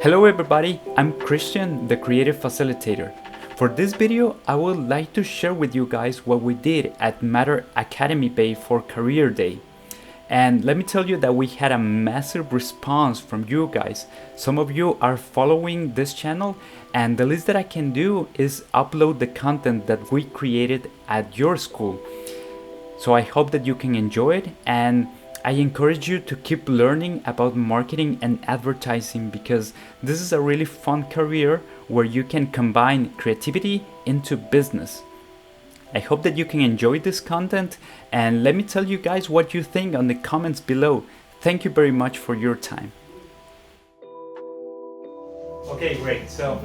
Hello everybody, I'm Christian, the Creative Facilitator. For this video, I would like to share with you guys what we did at Academy Bay for Career Day. And let me tell you that we had a massive response from you guys. Some of you are following this channel, and the least that I can do is upload the content that we created at your school. So I hope that you can enjoy it, and I encourage you to keep learning about marketing and advertising, because this is a really fun career where you can combine creativity into business. I hope that you can enjoy this content, and let me tell you guys what you think on the comments below. Thank you very much for your time. Okay, great. So,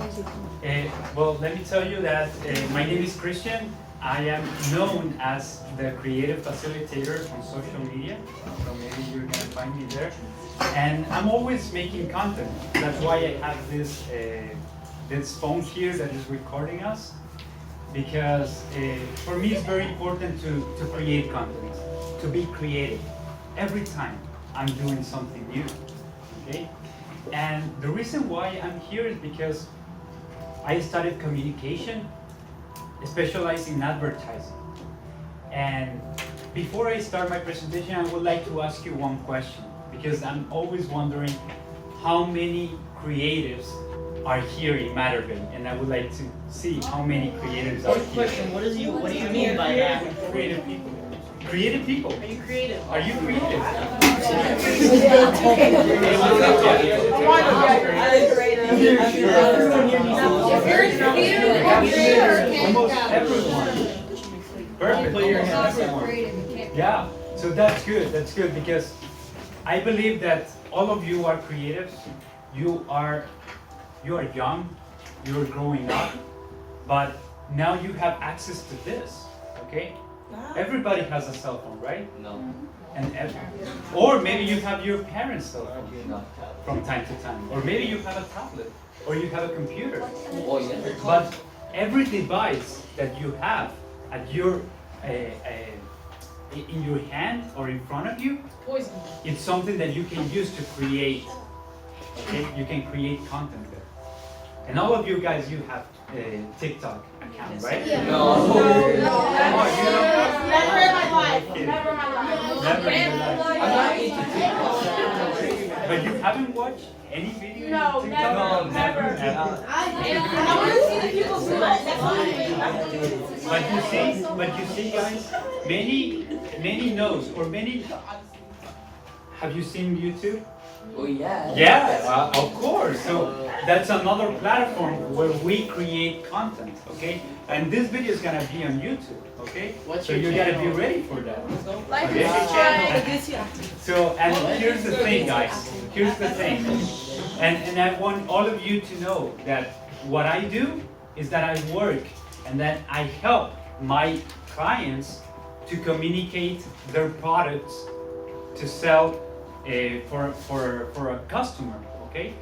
well, let me tell you that my name is Christian. I am known as the Creative Facilitator on social media, so maybe you're gonna find me there. And I'm always making content. That's why I have this phone here that is recording us, because for me it's very important to create content, to be creative. Every time I'm doing something new, okay? And the reason why I'm here is because I studied communication, specializing in advertising. And before I start my presentation, I would like to ask you one question, because I'm always wondering how many creatives are here in Mater Bay, and I would like to see how many creatives are here. Question, what do you mean by that? Creative people. Creative people. Are you creative? Are you creative? Almost everyone. Perfect. Yeah, so that's good because I believe that all of you are creatives. You are young, you're growing up, but now you have access to this, okay? Everybody has a cell phone, right? No. Or maybe you have your parents' cell phone from time to time, or maybe you have a tablet, or you have a computer. Oh, yeah. But every device that you have at your in your hand or in front of you, it's something that you can use to create. Okay, you can create content there. And all of you guys, you have a TikTok account, right? Yeah. No. Oh, you don't have? Never in my life. Okay. Never in my life. Never in your life. I'm not into TikTok. But you haven't watched any video No, on TikTok? No, never. Ever? I want to see the people do it. That's all. But you see, guys, many knows, or many. Have you seen YouTube? Oh, yeah. Yeah, of course. So that's another platform where we create content, okay? And this video is gonna be on YouTube, okay? What's So your you gotta be channel? ready for that. Like Okay. and subscribe. So, and here's the thing, guys. Here's the thing. And I want all of you to know that what I do is that I work and that I help my clients to communicate their products to sell for a customer, okay?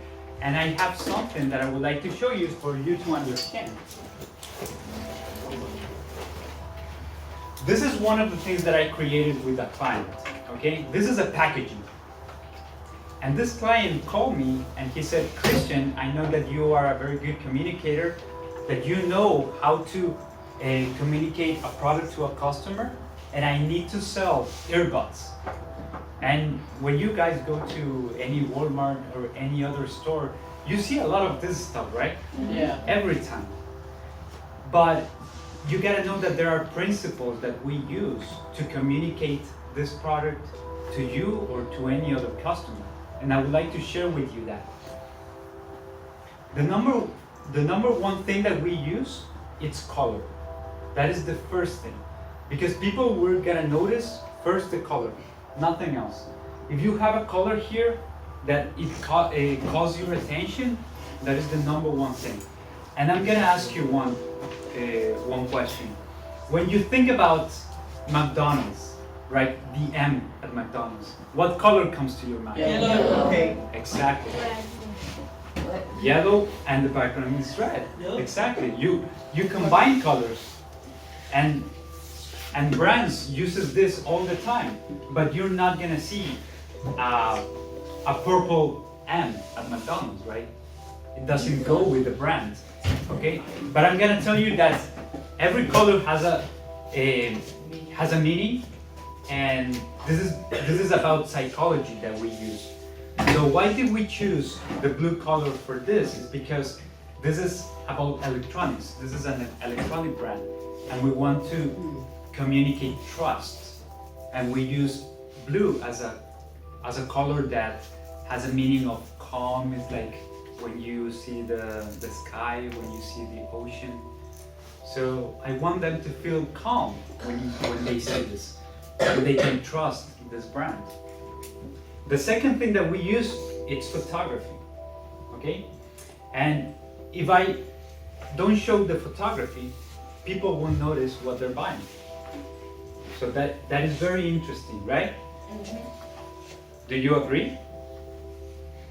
And I have something that I would like to show you for you to understand. This is one of the things that I created with a client, okay? This is a packaging. And this client called me and he said, Christian, I know that you are a very good communicator, that you know how to communicate a product to a customer, and I need to sell earbuds. And when you guys go to any Walmart or any other store, you see a lot of this stuff, right? Yeah. Every time. But you gotta know that there are principles that we use to communicate this product to you or to any other customer. And I would like to share with you that. The number one thing that we use, it's color. That is the first thing. Because people were gonna notice first the color. Nothing else. If you have a color here that it calls your attention, that is the number one thing. And I'm gonna ask you one question. When you think about McDonald's, right? The M at McDonald's, what color comes to your mind? Yellow. Okay. Exactly. Yellow, and the background is red. Yep. Exactly. You combine colors, and brands uses this all the time, but you're not gonna see a purple M at McDonald's, right? it doesn't go with the brand, okay? But I'm gonna tell you that every color has a meaning, and this is about psychology that we use. So why did we choose the blue color for this? Is because this is about electronics. This is an electronic brand, and we want to communicate trust, and we use blue as a color that has a meaning of calm. It's like when you see the sky, when you see the ocean. So I want them to feel calm when they see this, so they can trust this brand. The second thing that we use is photography, okay? And if I don't show the photography, people won't notice what they're buying. So that is very interesting, right? Do you agree?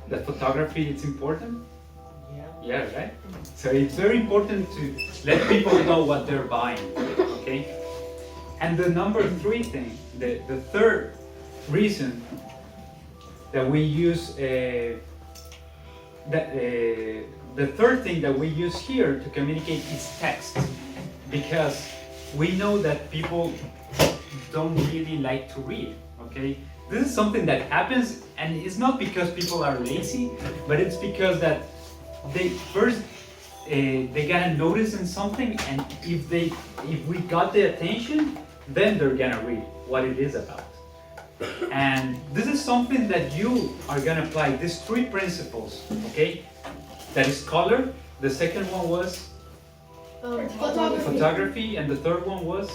That photography is important? Yeah, right? So it's very important to let people know what they're buying, okay? And the number three thing, the third reason that we use, the third thing that we use here to communicate is text, because we know that people don't really like to read, okay? This is something that happens, and it's not because people are lazy, but it's because that they first they gotta notice in something, and if we got the attention, then they're gonna read what it is about. And this is something that you are gonna apply, these three principles, okay? That is color, the second one was photography, and the third one was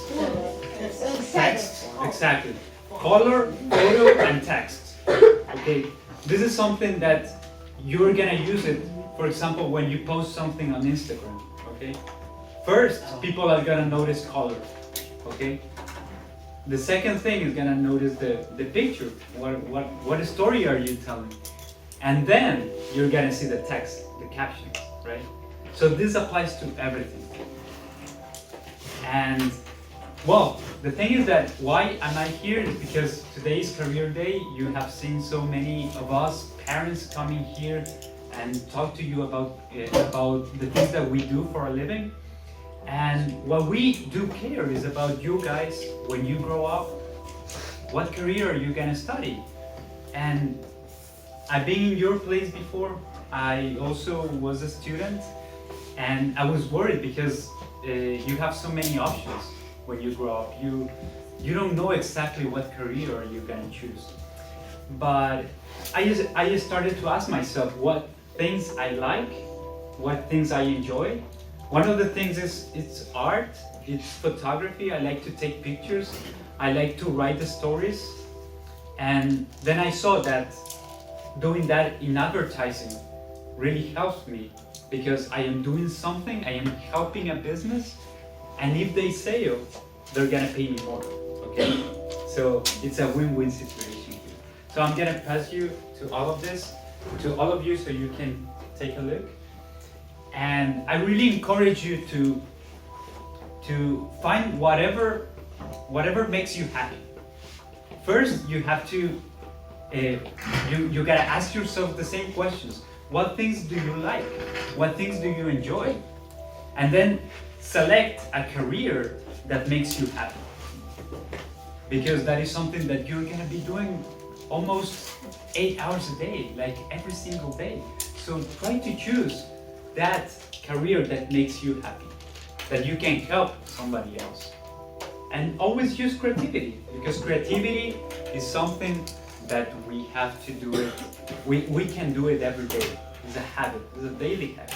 text. Exactly. Color, photo, and text. Okay, this is something that you're gonna use it, for example, when you post something on Instagram, okay? First, people are gonna notice color, okay? The second thing is gonna notice the picture. What story are you telling? And then you're gonna see the text, the captions, right? So this applies to everything. And well, the thing is that why am I here is because today is career day. You have seen so many of us parents coming here and talk to you about the things that we do for a living. And what we do care is about you guys when you grow up. What career are you gonna study? And I've been in your place before. I also was a student, and I was worried because you have so many options when you grow up. You don't know exactly what career are you gonna choose. But I just started to ask myself what things I like, what things I enjoy. One of the things is it's art, it's photography. I like to take pictures. I like to write the stories. And then I saw that doing that in advertising really helps me, because I am doing something, I am helping a business, and if they sell, they're gonna pay me more, okay? So it's a win-win situation here. So I'm gonna pass you to all of this, to all of you, so you can take a look. And I really encourage you to find whatever makes you happy. First, you have to you gotta ask yourself the same questions. What things do you like? What things do you enjoy? And then select a career that makes you happy, because that is something that you're gonna be doing almost 8 hours a day, like every single day. So try to choose that career that makes you happy, that you can help somebody else. And always use creativity, because creativity is something that we have to do it. We can do it every day. It's a habit, it's a daily habit.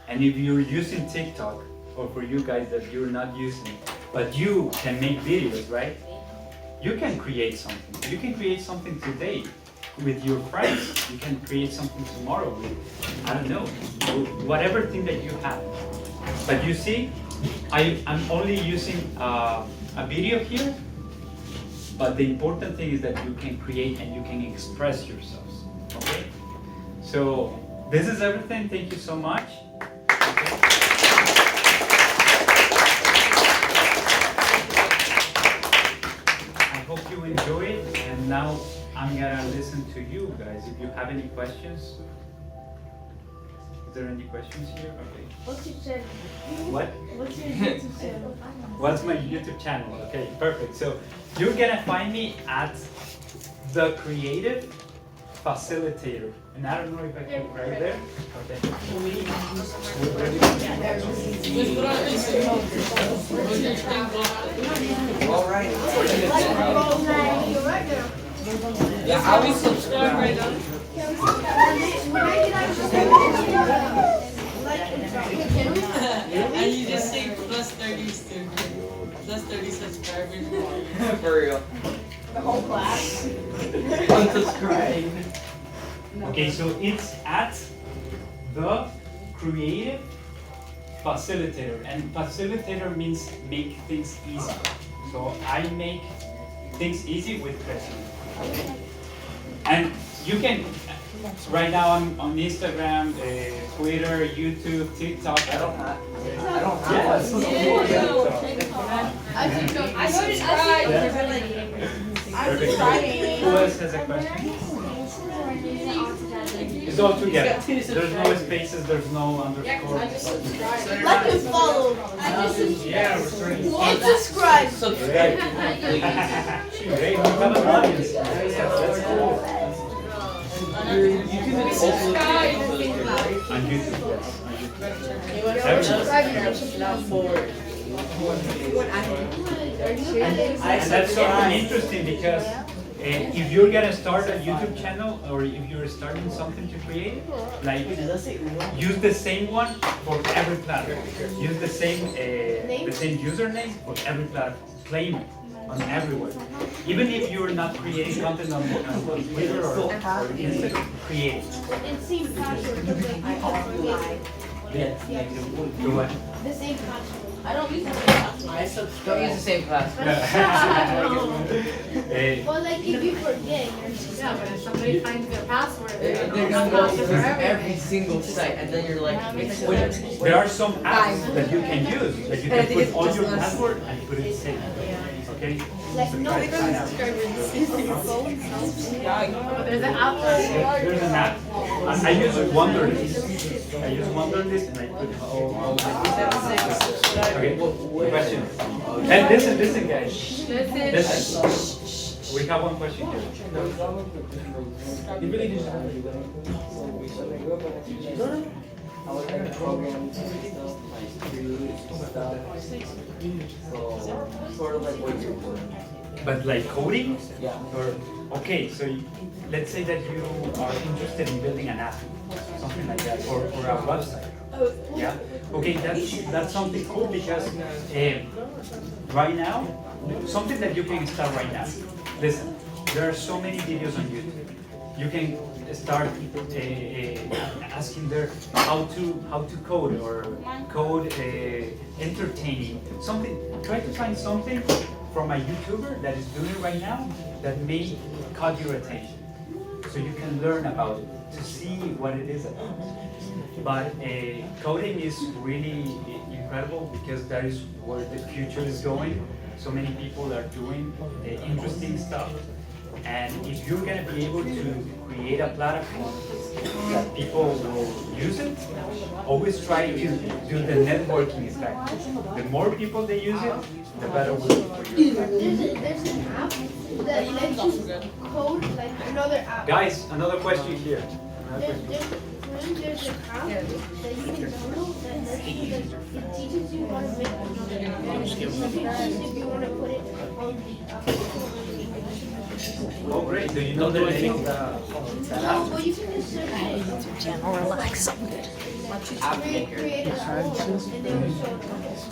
And if you're using TikTok, or for you guys that you're not using it, but you can make videos, right? You can create something. You can create something today with your friends. You can create something tomorrow with, I don't know, whatever thing that you have. But you see, I'm only using a video here, but the important thing is that you can create and you can express yourselves, okay? So this is everything. Thank you so much. I hope you enjoy it, and now I'm gonna listen to you guys. If you have any questions. Is there any questions here? Okay. What's your channel? What? What's your YouTube channel? What's my YouTube channel? Okay, perfect. So you're gonna find me at the Creative Facilitator. And I don't know if I can right there. Okay. All right. Yeah, I will subscribe right now. And you just say plus 30 students, plus 30 subscribers. For real. The whole class. Unsubscribe. Okay, so it's at the Creative Facilitator. And facilitator means make things easy. So I make things easy with President. And you can, right now on Instagram, Twitter, YouTube, TikTok. I don't have Yeah. one. Perfect. Who else has a question? It's all together. There's no spaces, there's no underscore. Like and follow. Yeah, we're starting. And subscribe. Subscribe. Great, we have an audience. That's cool. YouTube is also On YouTube, yes. And that's something interesting because if you're gonna start a YouTube channel or if you're starting something to create, like use the same one for every platform. Use the same username for every platform. Claim it on everywhere. Even if you're not creating content on Twitter or Instagram, create it. And same password, but like I forget. Do what? The same password. I don't use the same password. Don't use the same class. Well, like if you forget, Yeah, but if somebody finds their password, They're they're gonna gonna go go through for every everything. single site, and then you're like, There are some apps that you can use that you can put on your password and put it safe. Okay? like no, Try to sign out. But there's an app that There's an app. I use Wonderlist. I use Wonderlist and I put all my Okay, question. And listen guys. Listen. We have one question here. I was like programming stuff, like food stuff. So sort of like what you're doing. But like coding? Yeah. Or okay, so let's say that you are interested in building an app, something like that, or a website. Yeah. Okay, that's something cool because right now, something that you can start right now. Listen, there are so many videos on YouTube. You can start asking there how to code or code entertaining something. Try to find something from a YouTuber that is doing it right now that may caught your attention, so you can learn about it to see what it is about. But coding is really incredible because that is where the future is going. So many people are doing interesting stuff. And if you're going to be able to create a platform that people will use it, always try to do the networking effect. The more people they use it, the better it will be for you. there's an app that lets you code like another app. Guys, another question here. There's an app that you can download that lets you, that it teaches you how to make another app. It teaches if you want to put it on the app. Oh, great. Do you know the name? Well, you can just search it. Create an app, and then you show it.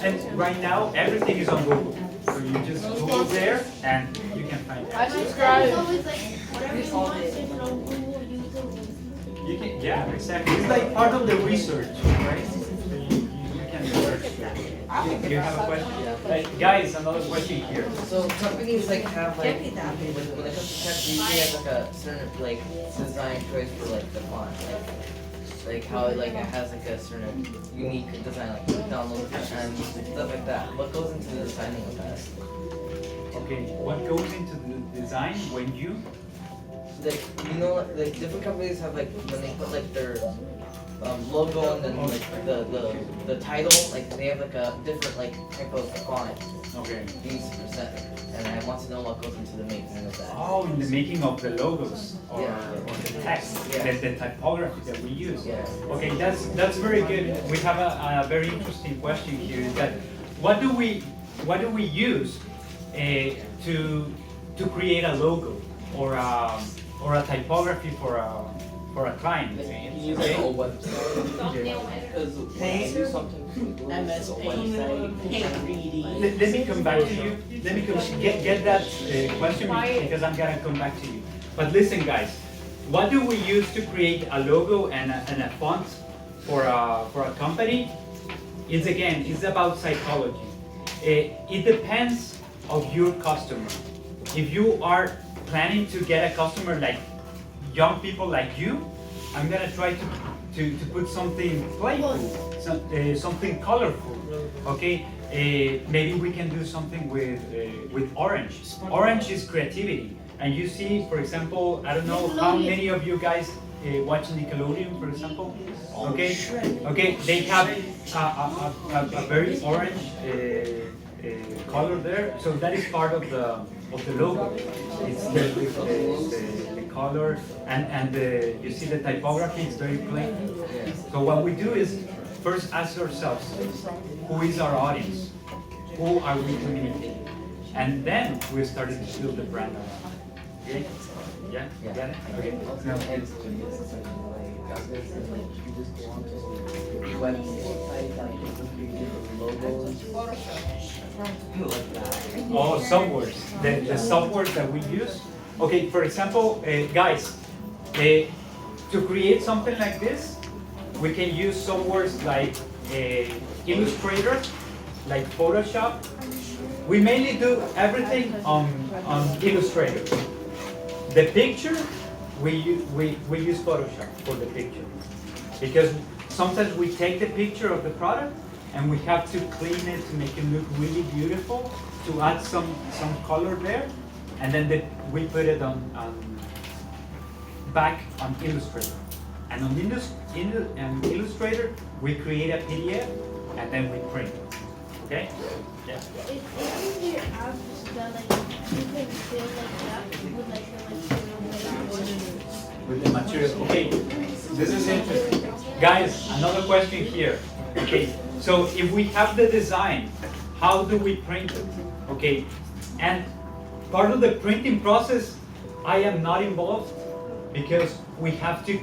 And right now, everything is on Google. So you just Google there and you can find it. It's always like whatever you want, it's on Google, YouTube. You can, yeah, exactly. It's like part of the research, right? So you can research. You have a question? Guys, another question here. So companies like have like when it comes to tech, they usually have like a certain like design choice for like the font, like how it has like a certain unique design, like download and stuff like that. What goes into the designing of that? Okay, what goes into the design when you? Like like different companies have like when they put like their logo and then like the title, like they have like a different like type of font Okay. these percent, and I want to know what goes into the making of that. Oh, in the making of the logos or, Yeah. or the text, Yeah. the typography that we use. Yeah. Okay, that's very good. We have a very interesting question here. Is that what do we use to create a logo or a typography for a client? You use like a website. Because Paint. do something MS Paint, Paint 3D. Let me come back to you. Let me get that question because I'm gonna come back to you. But listen, guys, what do we use to create a logo and a font for a company? It's about psychology. It depends of your customer. If you are planning to get a customer like young people like you, I'm gonna try to put something playful, something colorful. Okay, maybe we can do something with orange. Orange is creativity, and you see, for example, I don't know how many of you guys watch Nickelodeon, for example. Okay, they have a very orange color there, so that is part of the logo. It's the color and you see the typography is very plain. So what we do is first ask ourselves, who is our audience? Who are we communicating? And then we started to build the brand. Okay? Yeah? You got it? Okay. No. Oh, softwares. The software that we use. Okay, for example, guys, to create something like this, we can use softwares like Illustrator, like Photoshop. We mainly do everything on Illustrator. The picture, we use Photoshop for the picture. Because sometimes we take the picture of the product and we have to clean it to make it look really beautiful, to add some color there, and then we put it back on Illustrator. And on Illustrator, we create a PDF and then we print it. Okay? Yeah. Isn't there apps that like you can build like that with With the material. Okay, this is interesting. Guys, another question here. Okay, so if we have the design, how do we print it? Okay, and part of the printing process, I am not involved because we have to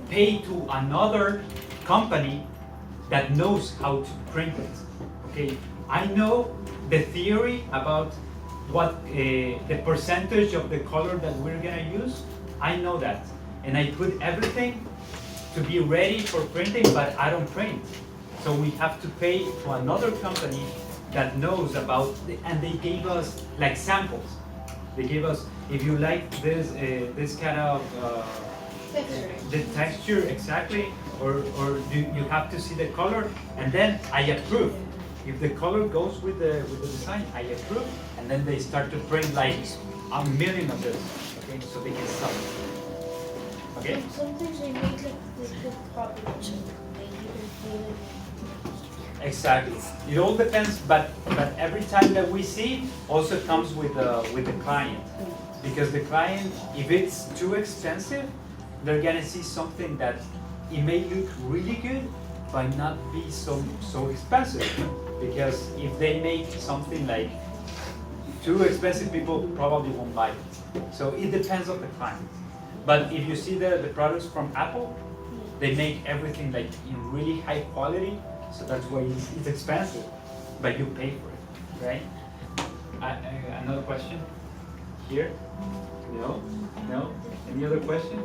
pay to another company that knows how to print it. Okay, I know the theory about what the percentage of the color that we're gonna use. I know that, and I put everything to be ready for printing, but I don't print. So we have to pay to another company that knows about, and they gave us like samples. They gave us, if you like this kind of the texture exactly, or you have to see the color, and then I approve. If the color goes with the design, I approve, and then they start to print like 1 million of this, okay, so they can sell it. Okay? Sometimes they make like the copy, like you can see like. Exactly. It all depends, but every time that we see also comes with the client, because the client, if it's too expensive, they're gonna see something that it may look really good, but not be so expensive. Because if they make something like too expensive, people probably won't buy it. So it depends on the client. But if you see the products from Apple, they make everything like in really high quality. So that's why it's expensive, but you pay for it, right? Another question? Here? No? No? Any other question?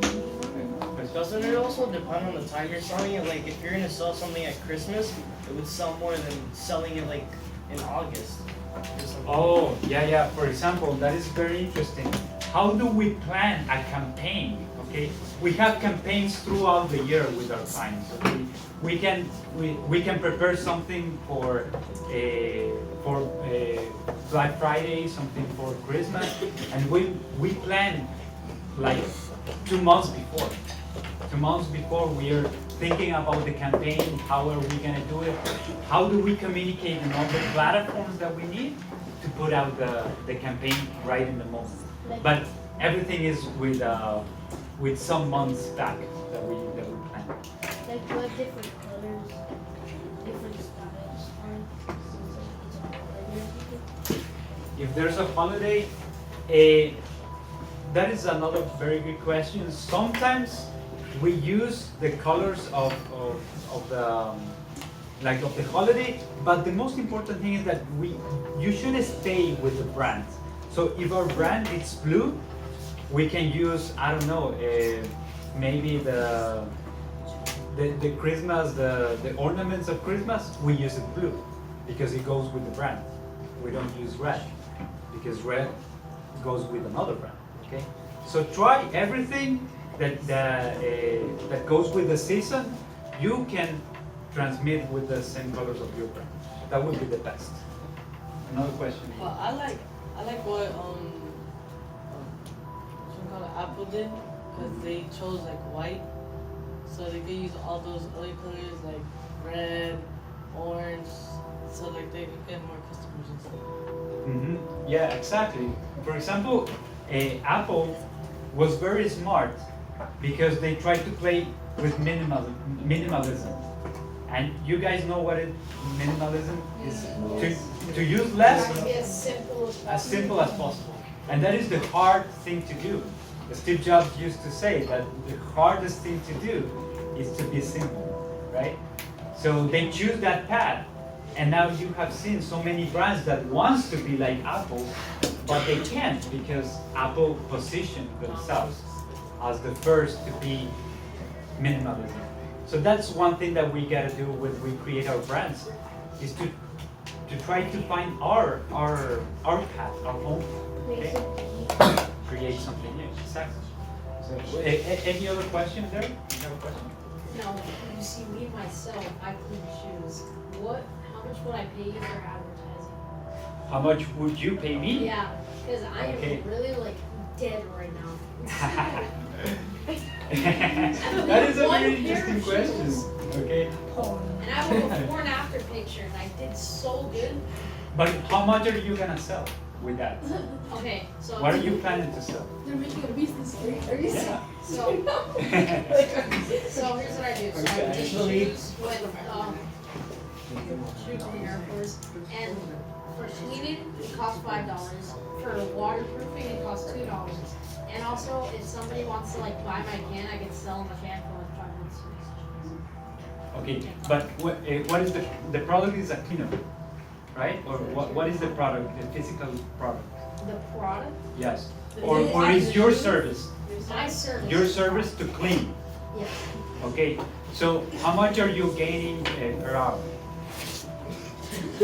Doesn't it also depend on the time you're selling it? Like, if you're gonna sell something at Christmas, it would sell more than selling it like in August. Or something. Oh, yeah. For example, that is very interesting. How do we plan a campaign? Okay, we have campaigns throughout the year with our clients. Okay? We can prepare something for Black Friday, something for Christmas, and we plan like 2 months before. 2 months before, we are thinking about the campaign, how are we gonna do it, how do we communicate in all the platforms that we need to put out the campaign right in the moment. But everything is with some months back that we plan. Like what different colors, different styles are. If there's a holiday, that is another very good question. Sometimes we use the colors of the of the holiday, but the most important thing is that you should stay with the brand. So if our brand is blue, we can use, I don't know, maybe the Christmas, the ornaments of Christmas, we use it blue because it goes with the brand. We don't use red because red goes with another brand. Okay, so try everything that goes with the season. You can transmit with the same colors of your brand. That would be the best. Another question. Well, I like what Apple did, because they chose like white, so they could use all those other colors like red, orange, so like they could get more customers and stuff. Yeah, exactly. For example, Apple was very smart because they tried to play with minimalism. And you guys know what minimalism is? To use less, as simple as possible. And that is the hard thing to do. Steve Jobs used to say that the hardest thing to do is to be simple, right? So they choose that path. And now you have seen so many brands that wants to be like Apple, but they can't because Apple positioned themselves as the first to be minimalism. So that's one thing that we gotta do when we create our brands, is to try to find our path, our own, okay? Create something new. Exactly. So, any other question there? You have a question? No, you see, me myself, I clean shoes. How much would I pay you for advertising? How much would you pay me? Yeah, because I am Okay. really like dead right now. That is a very interesting question. Okay. And I have a before and after picture, and I did so good. But how much are you gonna sell with that? Okay, so What are you planning to sell? They're making a business, are you Yeah. so here's what I do. So I Okay. take shoes with shoe cleaner, of course, and for cleaning it costs $5. For waterproofing it costs $2. And also, if somebody wants to like buy my can, I can sell them a can for like $5. Okay, but what is the product is a cleaner, right? Or what is the product, the physical product? The product, Yes. Or is your service? my service. Your service to clean. Yes. Okay, so how much are you gaining per hour? I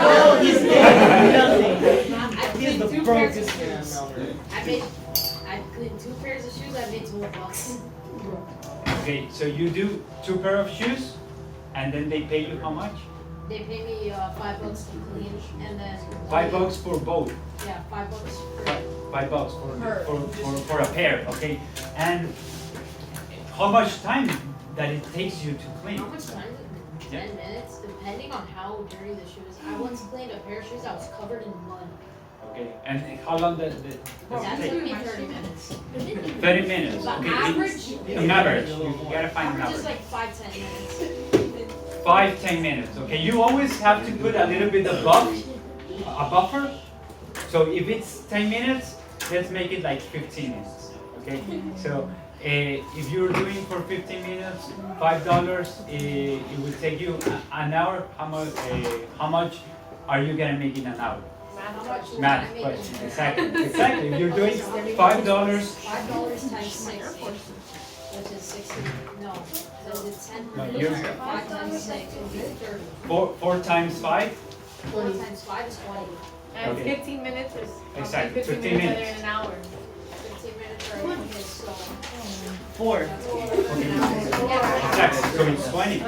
know he's getting nothing. I He's cleaned the 2 pairs of brokest man shoes. out there. I cleaned 2 pairs of shoes. I made $12. Okay, so you do 2 pair of shoes, and then they pay you how much? They pay me $5 to clean, and then $5 for both. Yeah, $5 $5 for a pair, okay? And how much time that it takes you to clean? How much time? 10 minutes, depending on how dirty the shoe is. I once cleaned a pair of shoes that was covered in mud. Okay, and how long does it That take? took me 30 minutes. 30 minutes. But Okay, average, an average. You gotta find an average is average. like 5-10 minutes. 5-10 minutes. Okay, you always have to put a little bit of a buffer. So if it's 10 minutes, let's make it like 15 minutes. Okay, so if you're doing for 15 minutes, $5, it will take you an hour. How much are you gonna make in an hour? How much will I Math make question. in an Exactly. hour? Exactly. If you're doing $5. $5 times 60, which is 60. No, so it's 10 No, per you're- minute. 5 times 6 would be 30. 4 times 5. 4 times 5 is 20. And Okay. 15 minutes is Exactly, 15 15 minutes minutes. in an hour. 15 minutes or 1 minute, so 4. that's all. Okay. Exactly. So it's 20.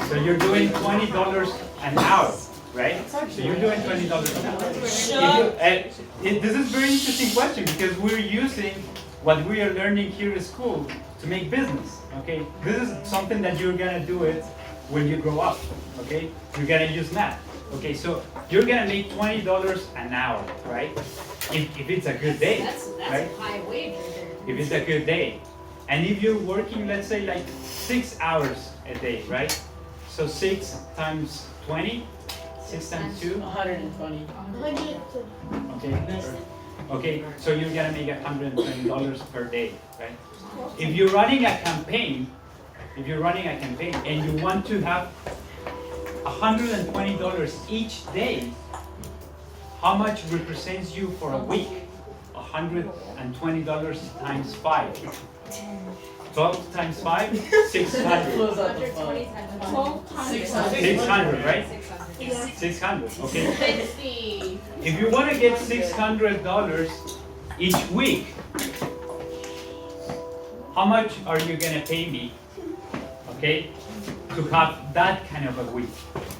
So you're doing $20 an hour, right? So you're doing $20 an hour. This is a very interesting question because we're using what we are learning here at school to to make business, okay? This is something that you're gonna do it when you grow up, okay? You're gonna use math, okay? So you're gonna make $20 an hour, right? If it's a good day, That's right? a high wage right there. If it's a good day. And if you're working, let's say like 6 hours a day, right? So 6 times 20, 6 times 2, 120. 100. okay? Okay, so you're gonna make $120 per day, right? If you're running a campaign, and you want to have $120 each day, how much represents you for a week? $120 times 5. 12 times 5, 600. Close out the 120 phone. times 1200. 600, right? 600. Yeah. 600, okay? 60. If you want to get $600 each week, how much are you going to pay me, okay, to have that kind of a week,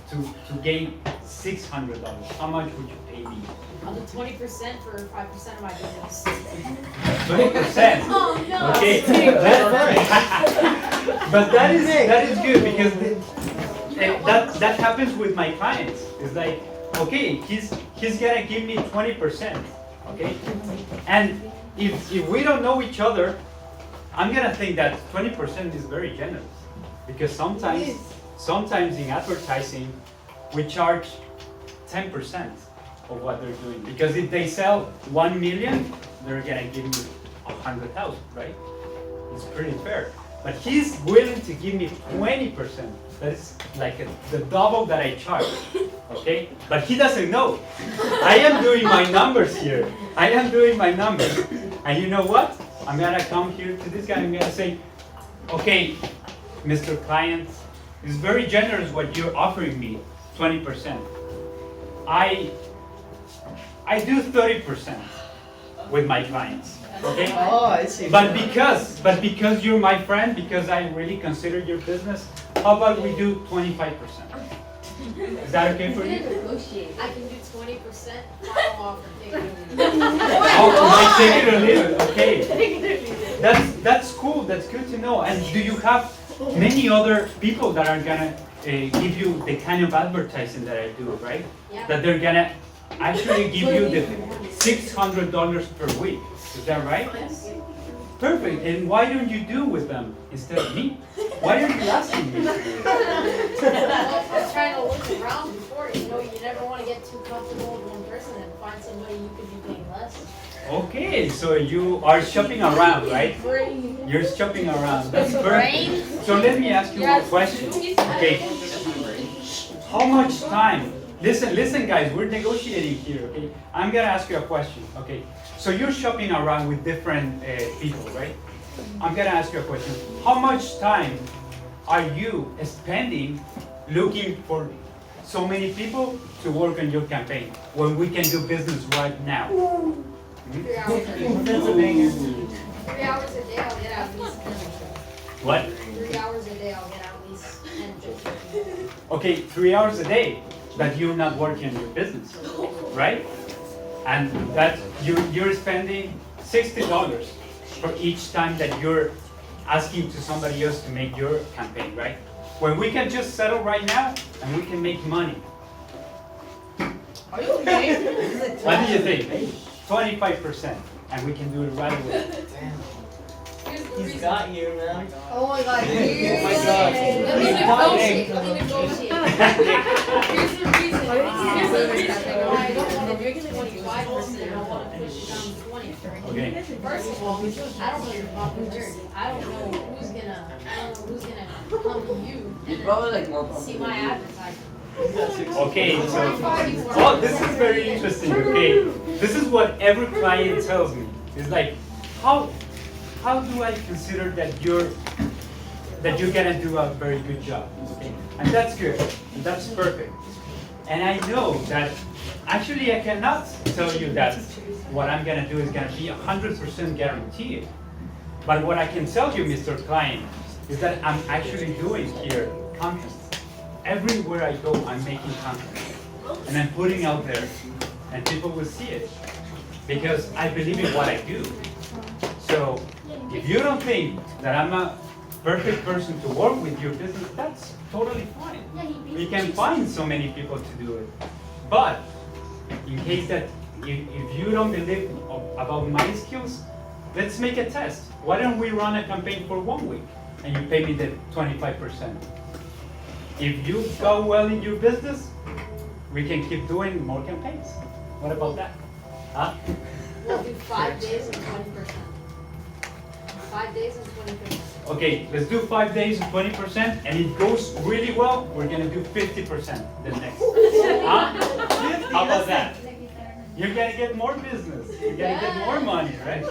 to gain $600? How much would you pay me? I'll do 20% for 5% of my business. 20%. Oh no. Okay, but that is good because that happens with my clients. It's like, okay, he's gonna give me 20%, okay, and if we don't know each other, I'm gonna think that 20% is very generous because sometimes in advertising we charge 10% of what they're doing, because if they sell 1 million, they're gonna give me 100,000, right? It's pretty fair. But he's willing to give me 20%. That is like the double that I charge, okay? But he doesn't know. I am doing my numbers here. I am doing my numbers. And you know what? I'm gonna come here to this guy and I'm gonna say, okay, Mr. Client, it's very generous what you're offering me, 20%. I do 30% with my clients, okay? Oh, I see. But because you're my friend, because I really consider your business, how about we do 25%? Is that okay for you? I can do 20%. Follow off and take it. Oh, I take it or leave it. Okay. That's cool. That's good to know. And do you have many other people that are gonna give you the kind of advertising that I do, right? Yeah. That they're gonna actually give you the $600 per week. Is that right? Yes. Perfect. And why don't you do with them instead of me? Why are you asking me? Well, I'm trying to look around before, you know, you never want to get too comfortable with one person and find somebody you could be paying less. Okay, so you are shopping around, right? You're shopping around. That's perfect. So let me ask you a question. Okay. How much time? Listen, guys. We're negotiating here. Okay. I'm gonna ask you a question. Okay. So you're shopping around with different people, right? I'm gonna ask you a question. How much time are you spending looking for so many people to work on your campaign when we can do business right now? 3 hours a day. 3 hours a day, I'll get at least. What? 3 hours a day, I'll get at least 10, 15. Okay, 3 hours a day that you're not working on your business, right? And that you're spending $60 for each time that you're asking to somebody else to make your campaign, right? When we can just settle right now and we can make money. Are you okay? What do you think? 25%, and we can do it right away. Here's the He's reason. got you, man. Oh my god. Oh my God. Let me negotiate. Let me negotiate. Here's the reason. Here's the reason why I don't want to do 25% and I want to push it down to 20. Okay. First of all, I don't know your popularity. I don't know who's gonna come to you He's and probably like more then see popular. my advertisement. Okay, so this is very interesting. Okay, this is what every client tells me. It's like, how do I consider that you're gonna do a very good job? Okay, and that's good. And that's perfect. And I know that actually I cannot tell you that what I'm gonna do is gonna be 100% guaranteed. But what I can tell you, Mr. Client, is that I'm actually doing here content. Everywhere I go, I'm making content. And I'm putting out there, and people will see it. Because I believe in what I do. So If you don't think that I'm a perfect person to work with your business, that's totally fine. We can find so many people to do it. But in case that if you don't believe about my skills, let's make a test. Why don't we run a campaign for 1 week and you pay me the 25%? If you go well in your business, we can keep doing more campaigns. What about that? Huh? We'll do 5 days and 20%. 5 days and 20%. Okay, let's do 5 days and 20%, and it goes really well, we're gonna do 50% the next. Huh? How about that? You're gonna get more business. You're gonna get more money, right?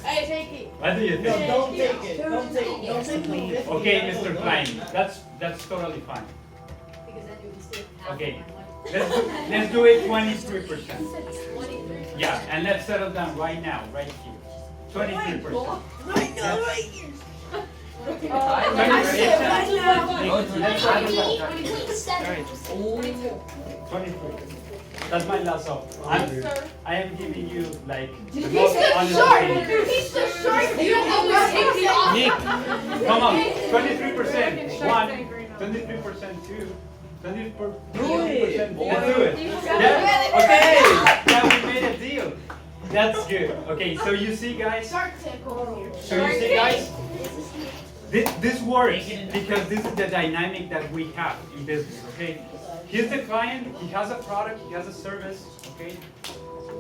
Hey, take it. What do you No, think? don't take it. Don't take the 50. Okay, Mr. Klein, that's totally fine. Because then you can still have Okay. my money. Let's do it 23%. 23. Yeah, and let's settle down right now, right here. 23%. That's my last offer. I am giving you like the most honest opinion. You don't always take the offer. Nick, come on, 23%. 23%, 2. 23%. Let's do it. Yeah? Okay. Yeah, we made a deal. That's good. Okay, so you see, guys. This works because this is the dynamic that we have in business. Okay, he's the client. He has a product. He has a service. Okay,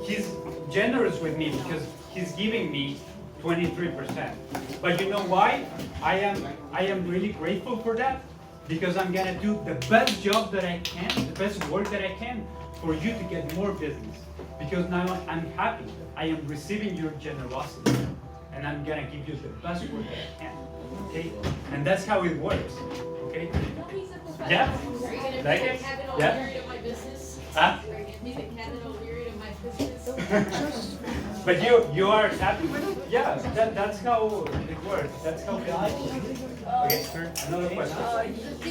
he's generous with me because he's giving me 23%. But you know why? I am really grateful for that because I'm gonna do the best job that I can, the best work that I can for you to get more business. Because now I'm happy. I am receiving your generosity, and I'm gonna give you the best work that I can. Okay, and that's how it works. Okay. Yeah. Are you gonna Like be it? the Kevin Yeah. O'Leary of my business? Huh? Are you gonna be the Kevin O'Leary of my business? But you are happy with it? Yeah. That's how it works. That's how it works. Okay, sir. Another question. The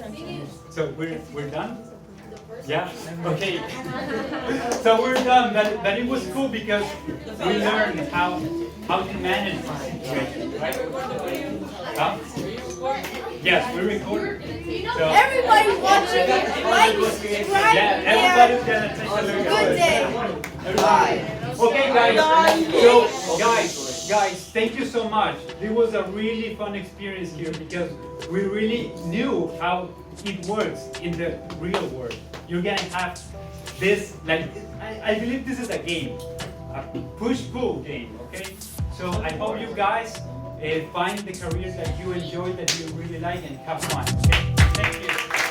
thing is, So we're done? the person. Yeah. Okay. So we're done. But it was cool because we learned how to manage the situation, right? Huh? Yes, we record. So, Everybody's watching it. Like, subscribe. yeah, everybody's gonna take a look at Good it. day. Everybody. Okay, guys. So, guys, thank you so much. It was a really fun experience here because we really knew how it works in the real world. You're gonna have this, like, I believe this is a game, a push-pull game, okay? So I hope you guys find the careers that you enjoy, that you really like, and have fun, okay? Thank you.